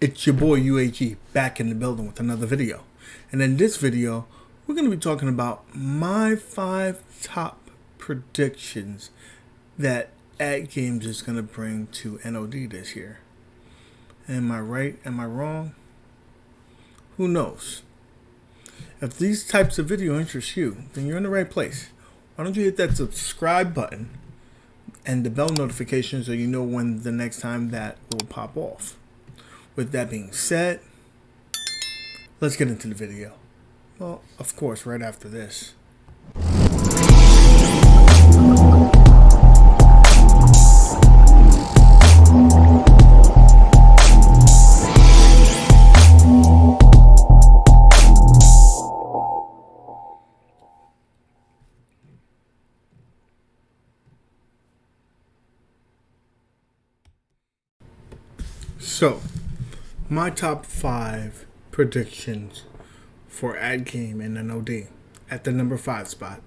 It's your boy UAG back in the building with another video. And in this video, we're going to be talking about my 5 top predictions that AtGames is going to bring to NOD this year. Am I right? Am I wrong? Who knows? If these types of video interest you, then you're in the right place. Why don't you hit that subscribe button and the bell notification so you know when the next time that will pop off. With that being said, let's get into the video. Well, of course, right after this. So, my top 5 predictions for AtGame and NOD. At the number 5 spot,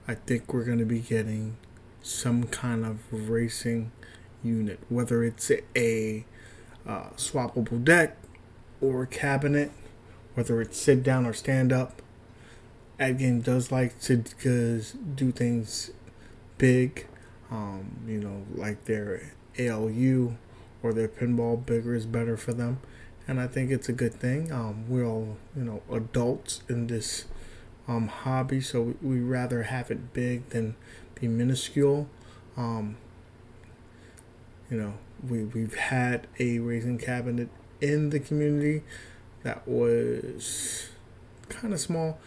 I think we're going to be getting some kind of racing unit, whether it's a swappable deck or a cabinet, whether it's sit down or stand up. AtGame does like to do things big, like their ALU or their pinball. Bigger is better for them, and I think it's a good thing. We're all adults in this hobby, so we rather have it big than be minuscule. We've had a racing cabinet in the community that was kind of small,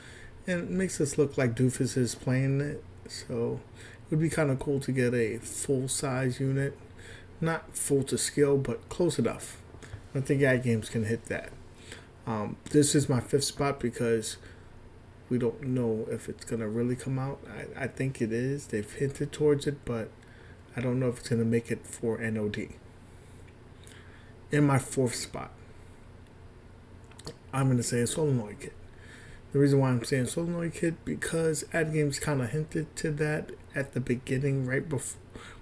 and it makes us look like doofuses playing it. So it would be kind of cool to get a full size unit. Not full to scale, but close enough. I think AtGames can hit that. This is my 5th spot because we don't know if it's going to really come out. I think it is. They've hinted towards it, but I don't know if it's going to make it for NOD. In my 4th spot, I'm going to say a solenoid kit. The reason why I'm saying solenoid kit, because AtGames kind of hinted to that at the beginning, right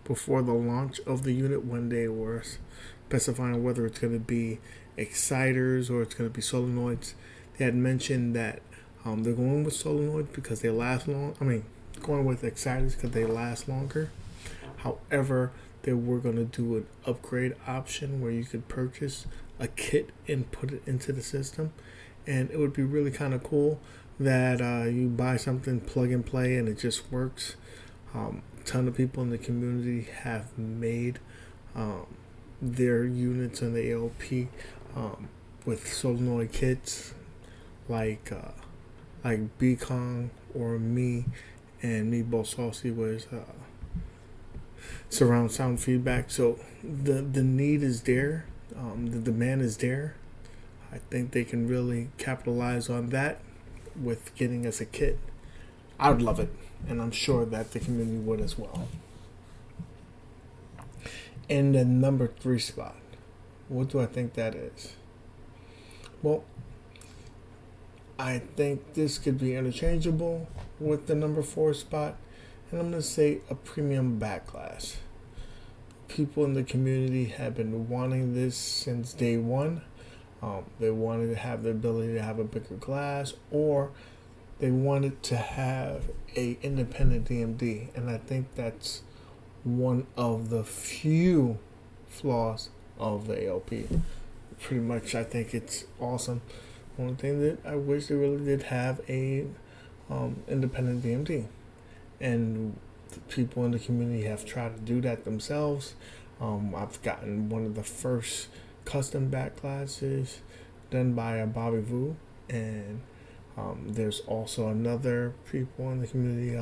before the launch of the unit, when they were specifying whether it's going to be exciters or it's going to be solenoids. They had mentioned that they're going with solenoids because they last long. Going with exciters because they last longer. However, they were going to do an upgrade option where you could purchase a kit and put it into the system. And it would be really kind of cool that you buy something, plug and play, and it just works. A ton of people in the community have made their units in the ALP with solenoid kits, like B-Kong or me and Meatball Saucy was surround sound feedback. So the need is there, the demand is there. I think they can really capitalize on that with getting us a kit. I would love it, and I'm sure that the community would as well. In the number 3 spot, what do I think that is? Well, I think this could be interchangeable with the number 4 spot, and I'm going to say a premium backglass. People in the community have been wanting this since day one. They wanted to have the ability to have a bigger glass, or they wanted to have a independent DMD, and I think that's one of the few flaws of the ALP. Pretty much, I think it's awesome. One thing that I wish they really did have a independent DMD, and the people in the community have tried to do that themselves. I've gotten one of the first custom back glasses done by a Bobby Vu, and there's also another people in the community,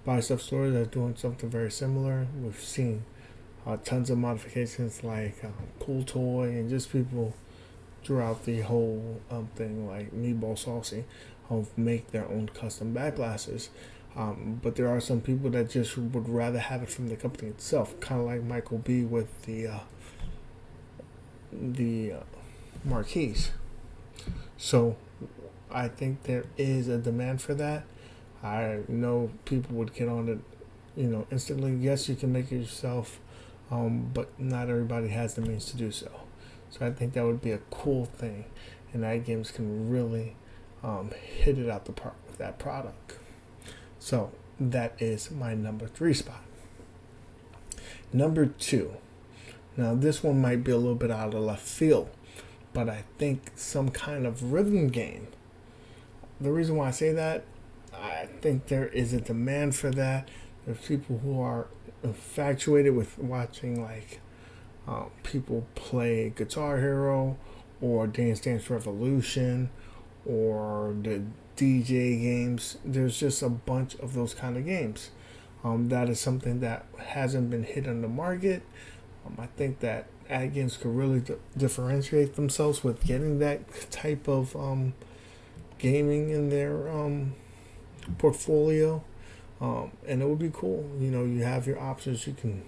Buy Stuff Stores, that's doing something very similar. We've seen tons of modifications like Cool Toy, and just people throughout the whole thing, like Meatball Saucy, make their own custom back glasses. But there are some people that just would rather have it from the company itself, kind of like Michael B with the marquees. So I think there is a demand for that. I know people would get on it, instantly. Yes, you can make it yourself, but not everybody has the means to do so. So I think that would be a cool thing, and AtGames can really hit it out the park with that product. So that is my number 3 spot. Number 2. Now this one might be a little bit out of left field, but I think some kind of rhythm game. The reason why I say that, I think there is a demand for that. There's people who are infatuated with watching like people play Guitar Hero or Dance Dance Revolution or the DJ games. There's just a bunch of those kind of games. That is something that hasn't been hit on the market. I think that AtGames could really differentiate themselves with getting that type of gaming in their portfolio, and it would be cool. You have your options. You can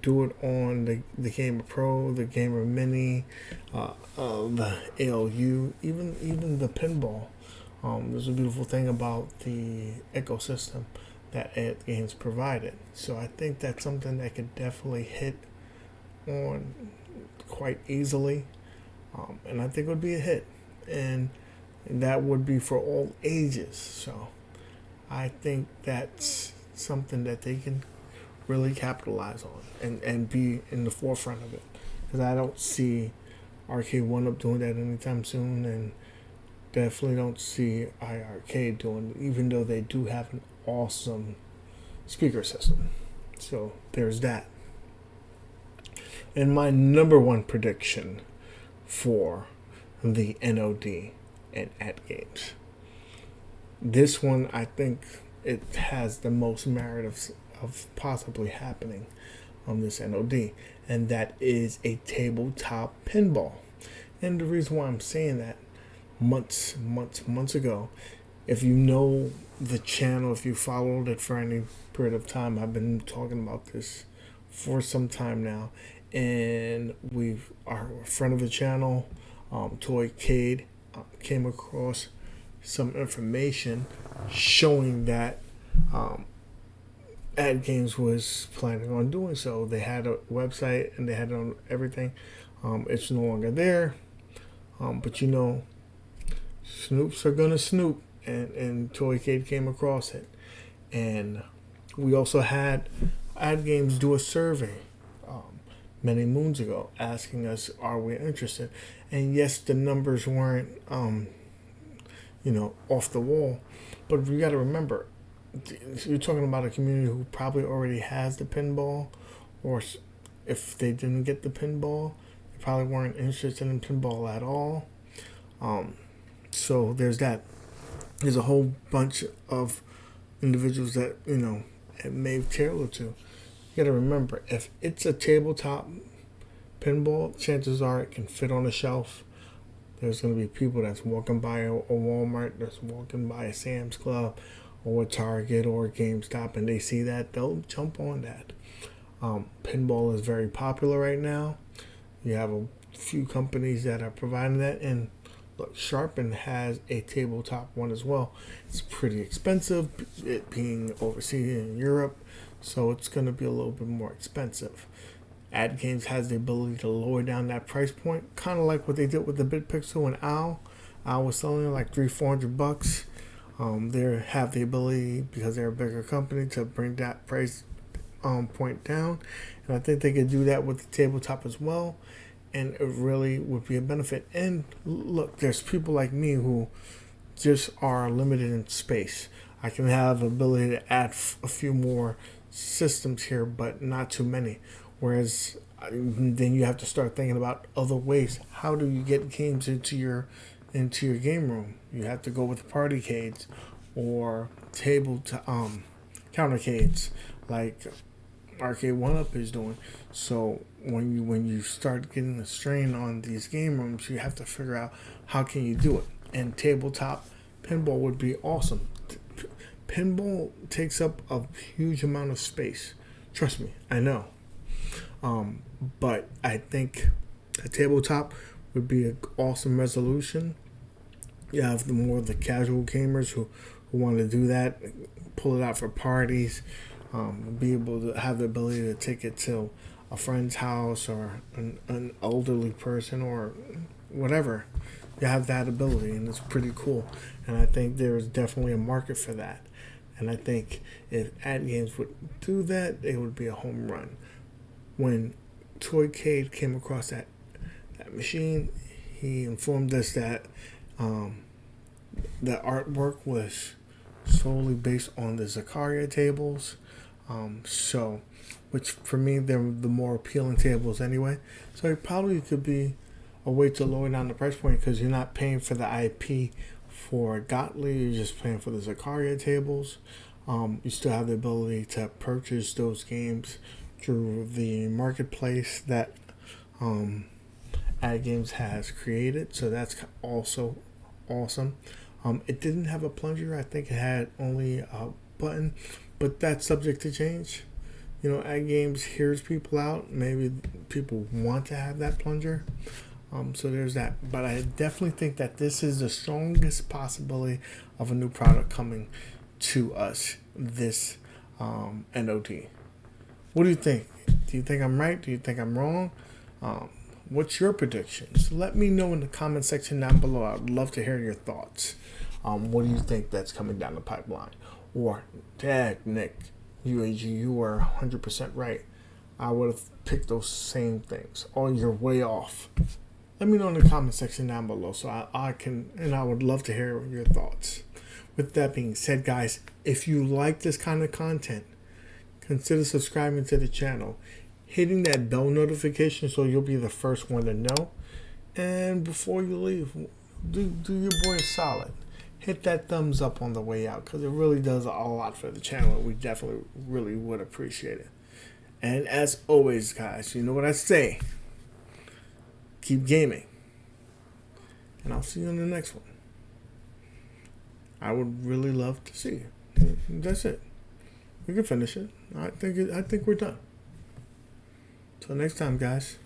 do it on the Gamer Pro, the Gamer Mini, the ALU, even the pinball. There's a beautiful thing about the ecosystem that AtGames provided. So I think that's something that could definitely hit on quite easily, and I think it would be a hit, and that would be for all ages. So I think that's something that they can really capitalize on and be in the forefront of it, because I don't see Arcade 1-Up doing that anytime soon, and definitely don't see iArcade doing it, even though they do have an awesome speaker system. So there's that. And my number 1 prediction for the NOD and AtGames. This one, I think it has the most merit of possibly happening on this NOD, and that is a tabletop pinball. And the reason why I'm saying that, months ago, if you know the channel, if you followed it for any period of time, I've been talking about this for some time now, and our friend of the channel, Toy Cade, came across some information showing that AtGames was planning on doing so. They had a website and they had it on everything. It's no longer there, but Snoops are gonna snoop, and Toy Cade came across it, and we also had AtGames do a survey many moons ago asking us, are we interested? And yes, the numbers weren't off the wall, but we got to remember, you're talking about a community who probably already has the pinball, or if they didn't get the pinball, they probably weren't interested in pinball at all. So there's that. There's a whole bunch of individuals that it may tailor to. You got to remember, if it's a tabletop pinball, chances are it can fit on a shelf. There's going to be people that's walking by a Walmart, that's walking by a Sam's Club or a Target or a GameStop, and they see that, they'll jump on that. Pinball is very popular right now. You have a few companies that are providing that, and look, Sharpen has a tabletop one as well. It's pretty expensive, it being overseas in Europe, so it's going to be a little bit more expensive. AtGames has the ability to lower down that price point, kind of like what they did with the BitPixel and OWL. OWL was selling it like $300-400. They have the ability, because they're a bigger company, to bring that price point down, and I think they could do that with the tabletop as well, and it really would be a benefit. And look, there's people like me who just are limited in space. I can have the ability to add a few more systems here, but not too many. Whereas then you have to start thinking about other ways. How do you get games into your game room? You have to go with partycades or countercades like Arcade 1-Up is doing. So when you start getting the strain on these game rooms, you have to figure out how can you do it. And tabletop pinball would be awesome. Pinball takes up a huge amount of space. Trust me, I know. But I think a tabletop would be an awesome resolution. You have the casual gamers who want to do that, pull it out for parties, be able to have the ability to take it to a friend's house or an elderly person or whatever. You have that ability, and it's pretty cool. And I think there is definitely a market for that. And I think if AtGames would do that, it would be a home run. When Toy Cade came across that machine, he informed us that the artwork was solely based on the Zakaria tables. Which for me, they're the more appealing tables anyway. So it probably could be a way to lower down the price point because you're not paying for the IP for Gottlieb, you're just paying for the Zakaria tables. You still have the ability to purchase those games through the marketplace that AtGames has created, so that's also awesome. It didn't have a plunger. I think it had only a button, but that's subject to change. You know, AtGames hears people out. Maybe people want to have that plunger. So there's that. But I definitely think that this is the strongest possibility of a new product coming to us this NOD. What do you think? Do you think I'm right? Do you think I'm wrong? What's your predictions? Let me know in the comment section down below. I'd love to hear your thoughts. What do you think that's coming down the pipeline? Or, dang, Nick, you were 100% right. I would have picked those same things. Or you're way off. Let me know in the comment section down below so I can, and I would love to hear your thoughts. With that being said, guys, if you like this kind of content, consider subscribing to the channel, hitting that bell notification so you'll be the first one to know. And before you leave, do your boy a solid. Hit that thumbs up on the way out because it really does a lot for the channel. And we definitely really would appreciate it. And as always, guys, you know what I say. Keep gaming. And I'll see you in the next one. I would really love to see you. That's it. We can finish it. I think we're done. Till next time, guys.